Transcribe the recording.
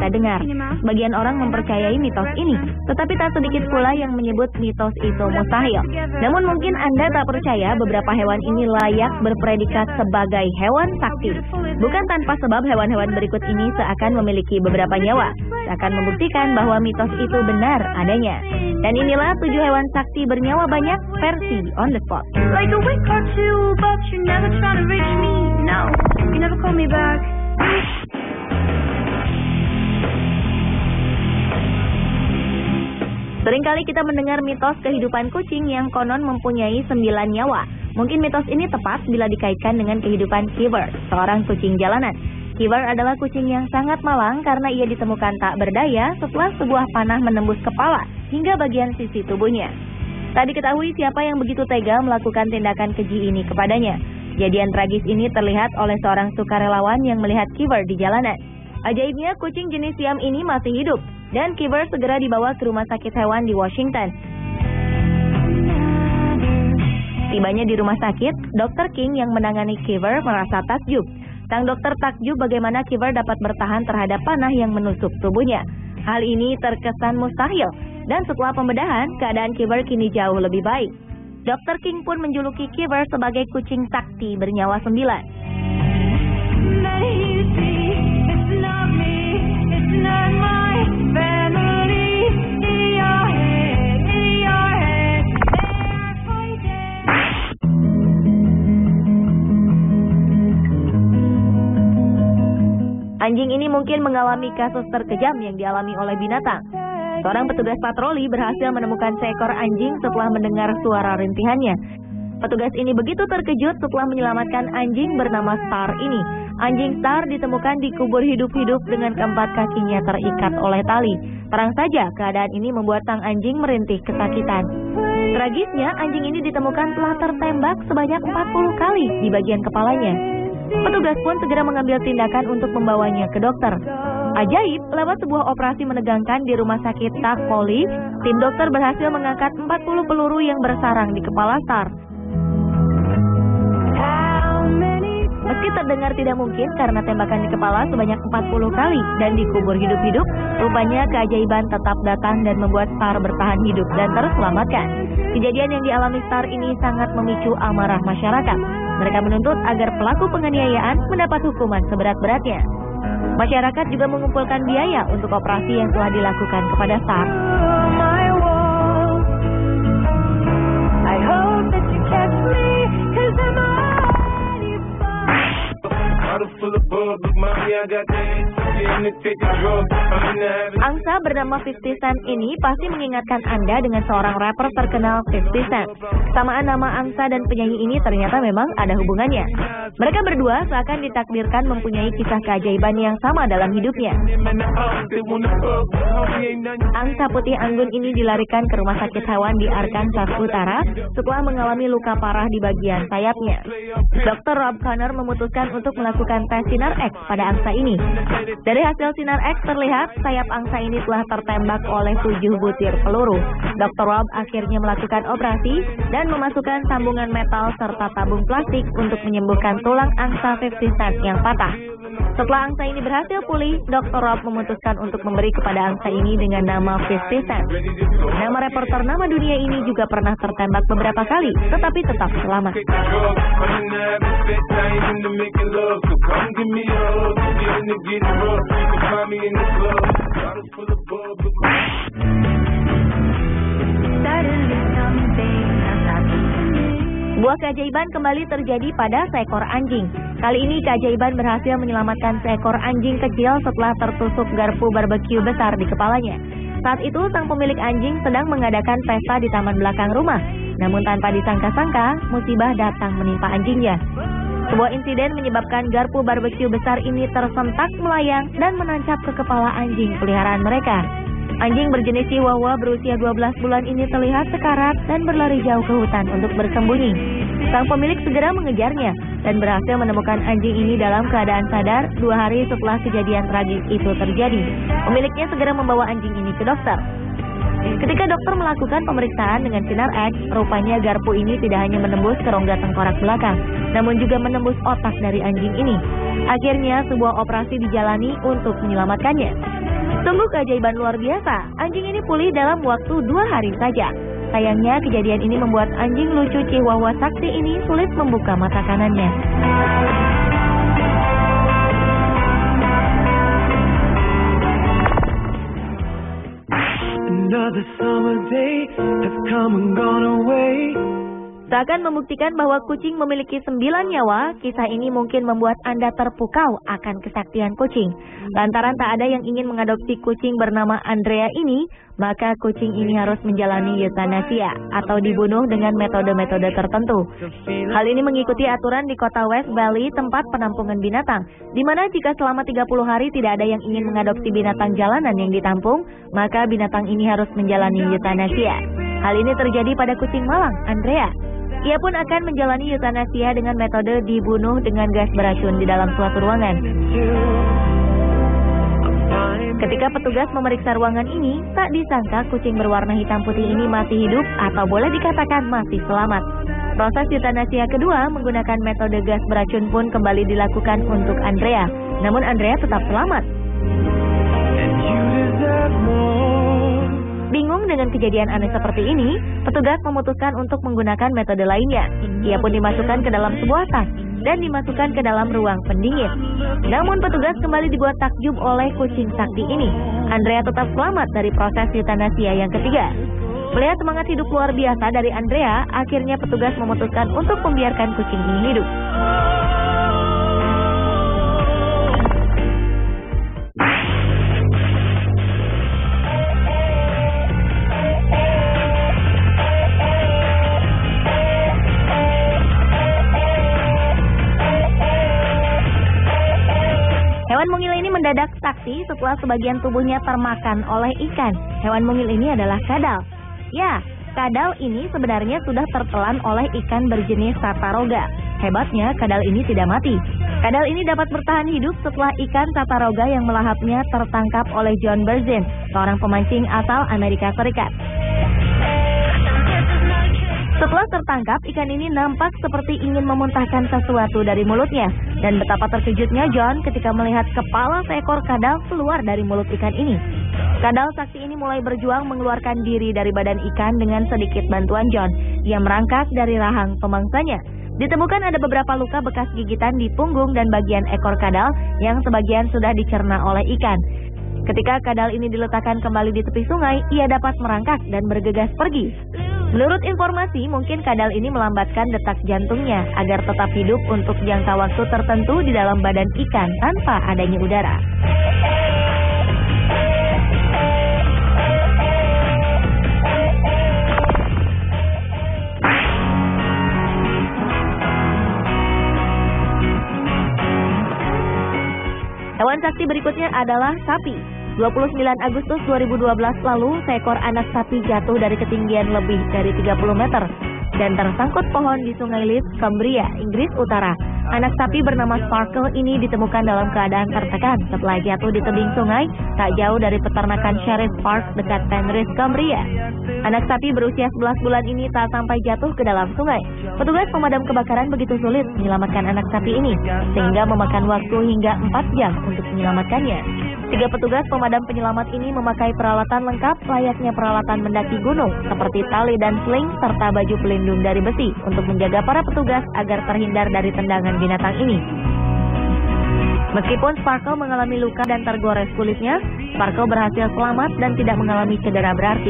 kita dengar. Sebagian orang mempercayai mitos ini, tetapi tak sedikit pula yang menyebut mitos itu mustahil. Namun mungkin Anda tak percaya beberapa hewan ini layak berpredikat sebagai hewan sakti. Bukan tanpa sebab hewan-hewan berikut ini seakan memiliki beberapa nyawa, seakan membuktikan bahwa mitos itu benar adanya. Dan inilah 7 hewan sakti bernyawa banyak versi On The Spot. Like a week or two, but you never try to reach me. No, you never call me back. Seringkali kita mendengar mitos kehidupan kucing yang konon mempunyai 9 nyawa. Mungkin mitos ini tepat bila dikaitkan dengan kehidupan Kiever, seorang kucing jalanan. Kiever adalah kucing yang sangat malang karena ia ditemukan tak berdaya setelah sebuah panah menembus kepala hingga bagian sisi tubuhnya. Tak diketahui siapa yang begitu tega melakukan tindakan keji ini kepadanya. Kejadian tragis ini terlihat oleh seorang sukarelawan yang melihat Kiever di jalanan. Ajaibnya, kucing jenis Siam ini masih hidup, dan Kiever segera dibawa ke rumah sakit hewan di Washington. Tibanya di rumah sakit, Dr. King yang menangani Kiever merasa takjub. Sang dokter takjub bagaimana Kiever dapat bertahan terhadap panah yang menusuk tubuhnya. Hal ini terkesan mustahil, dan setelah pembedahan, keadaan Kiever kini jauh lebih baik. Dr. King pun menjuluki Kiever sebagai kucing sakti bernyawa 9. Anjing ini mungkin mengalami kasus terkejam yang dialami oleh binatang. Seorang petugas patroli berhasil menemukan seekor anjing setelah mendengar suara rintihannya. Petugas ini begitu terkejut setelah menyelamatkan anjing bernama Star ini. Anjing Star ditemukan dikubur hidup-hidup dengan keempat kakinya terikat oleh tali. Terang saja keadaan ini membuat sang anjing merintih kesakitan. Tragisnya, anjing ini ditemukan telah tertembak sebanyak 40 kali di bagian kepalanya. Petugas pun segera mengambil tindakan untuk membawanya ke dokter. Ajaib, lewat sebuah operasi menegangkan di rumah sakit Tak Poli, tim dokter berhasil mengangkat 40 peluru yang bersarang di kepala Star. Meski terdengar tidak mungkin karena tembakan di kepala sebanyak 40 kali dan dikubur hidup-hidup, rupanya keajaiban tetap datang dan membuat Star bertahan hidup dan terselamatkan. Kejadian yang dialami Star ini sangat memicu amarah masyarakat. Mereka menuntut agar pelaku penganiayaan mendapat hukuman seberat-beratnya. Masyarakat juga mengumpulkan biaya untuk operasi yang telah dilakukan kepada Star. Angsa bernama 50 Cent ini pasti mengingatkan Anda dengan seorang rapper terkenal 50 Cent. Samaan nama angsa dan penyanyi ini ternyata memang ada hubungannya. Mereka berdua seakan ditakdirkan mempunyai kisah keajaiban yang sama dalam hidupnya. Angsa putih anggun ini dilarikan ke rumah sakit hewan di Arkansas Utara setelah mengalami luka parah di bagian sayapnya. Dr. Rob Conner memutuskan untuk melakukan tes sinar X pada angsa ini. Dari hasil sinar X terlihat sayap angsa ini telah tertembak oleh 7 butir peluru. Dr. Rob akhirnya melakukan operasi dan memasukkan sambungan metal serta tabung plastik untuk menyembuhkan tulang angsa 50 Cent yang patah. Setelah angsa ini berhasil pulih, Dr. Rob memutuskan untuk memberi kepada angsa ini dengan nama 50 Cent. Nama rapper ternama dunia ini juga pernah tertembak beberapa kali, tetapi tetap selamat. Sebuah keajaiban kembali terjadi pada seekor anjing. Kali ini keajaiban berhasil menyelamatkan seekor anjing kecil setelah tertusuk garpu barbeque besar di kepalanya. Saat itu sang pemilik anjing sedang mengadakan pesta di taman belakang rumah. Namun tanpa disangka-sangka, musibah datang menimpa anjingnya. Sebuah insiden menyebabkan garpu barbeque besar ini tersentak melayang dan menancap ke kepala anjing peliharaan mereka. Anjing berjenis Chihuahua berusia 12 bulan ini terlihat sekarat dan berlari jauh ke hutan untuk bersembunyi. Sang pemilik segera mengejarnya dan berhasil menemukan anjing ini dalam keadaan sadar 2 hari setelah kejadian tragis itu terjadi. Pemiliknya segera membawa anjing ini ke dokter. Ketika dokter melakukan pemeriksaan dengan sinar X, rupanya garpu ini tidak hanya menembus ke rongga tengkorak belakang, namun juga menembus otak dari anjing ini. Akhirnya sebuah operasi dijalani untuk menyelamatkannya. Sungguh keajaiban luar biasa, anjing ini pulih dalam waktu 2 hari saja. Sayangnya kejadian ini membuat anjing lucu Chihuahua sakti ini sulit membuka mata kanannya. Another summer day has come and gone away. Seakan membuktikan bahwa kucing memiliki 9 nyawa, kisah ini mungkin membuat Anda terpukau akan kesaktian kucing. Lantaran tak ada yang ingin mengadopsi kucing bernama Andrea ini, maka kucing ini harus menjalani eutanasia atau dibunuh dengan metode-metode tertentu. Hal ini mengikuti aturan di kota West Valley, tempat penampungan binatang, di mana jika selama 30 hari tidak ada yang ingin mengadopsi binatang jalanan yang ditampung, maka binatang ini harus menjalani eutanasia. Hal ini terjadi pada kucing malang, Andrea. Ia pun akan menjalani eutanasia dengan metode dibunuh dengan gas beracun di dalam suatu ruangan. Ketika petugas memeriksa ruangan ini, tak disangka kucing berwarna hitam putih ini masih hidup atau boleh dikatakan masih selamat. Proses eutanasia kedua menggunakan metode gas beracun pun kembali dilakukan untuk Andrea. Namun Andrea tetap selamat. Bingung dengan kejadian aneh seperti ini, petugas memutuskan untuk menggunakan metode lainnya. Ia pun dimasukkan ke dalam sebuah tas dan dimasukkan ke dalam ruang pendingin. Namun petugas kembali dibuat takjub oleh kucing sakti ini. Andrea tetap selamat dari proses eutanasia yang ketiga. Melihat semangat hidup luar biasa dari Andrea, akhirnya petugas memutuskan untuk membiarkan kucing ini hidup. Hewan mungil ini mendadak sakti setelah sebagian tubuhnya termakan oleh ikan. Hewan mungil ini adalah kadal. Ya, kadal ini sebenarnya sudah tertelan oleh ikan berjenis sataroga. Hebatnya, kadal ini tidak mati. Kadal ini dapat bertahan hidup setelah ikan sataroga yang melahapnya tertangkap oleh John Berzin, seorang pemancing asal Amerika Serikat. Setelah tertangkap, ikan ini nampak seperti ingin memuntahkan sesuatu dari mulutnya. Dan betapa terkejutnya John ketika melihat kepala seekor kadal keluar dari mulut ikan ini. Kadal sakti ini mulai berjuang mengeluarkan diri dari badan ikan dengan sedikit bantuan John. Ia merangkak dari rahang pemangsanya. Ditemukan ada beberapa luka bekas gigitan di punggung dan bagian ekor kadal yang sebagian sudah dicerna oleh ikan. Ketika kadal ini diletakkan kembali di tepi sungai, ia dapat merangkak dan bergegas pergi. Menurut informasi, mungkin kadal ini melambatkan detak jantungnya agar tetap hidup untuk jangka waktu tertentu di dalam badan ikan tanpa adanya udara. Hewan sakti berikutnya adalah sapi. 29 Agustus 2012 lalu, seekor anak sapi jatuh dari ketinggian lebih dari 30 meter dan tersangkut pohon di Sungai Leith, Cumbria, Inggris Utara. Anak sapi bernama Sparkle ini ditemukan dalam keadaan tertekan setelah jatuh di tebing sungai tak jauh dari peternakan Sheriff Park dekat Penrith, Cumbria. Anak sapi berusia 11 bulan ini tak sampai jatuh ke dalam sungai. Petugas pemadam kebakaran begitu sulit menyelamatkan anak sapi ini, sehingga memakan waktu hingga 4 jam untuk menyelamatkannya. 3 petugas pemadam penyelamat ini memakai peralatan lengkap layaknya peralatan mendaki gunung, seperti tali dan sling serta baju pelindung dari besi untuk menjaga para petugas agar terhindar dari tendangan binatang ini. Meskipun Sparkle mengalami luka dan tergores kulitnya, Sparkle berhasil selamat dan tidak mengalami cedera berarti.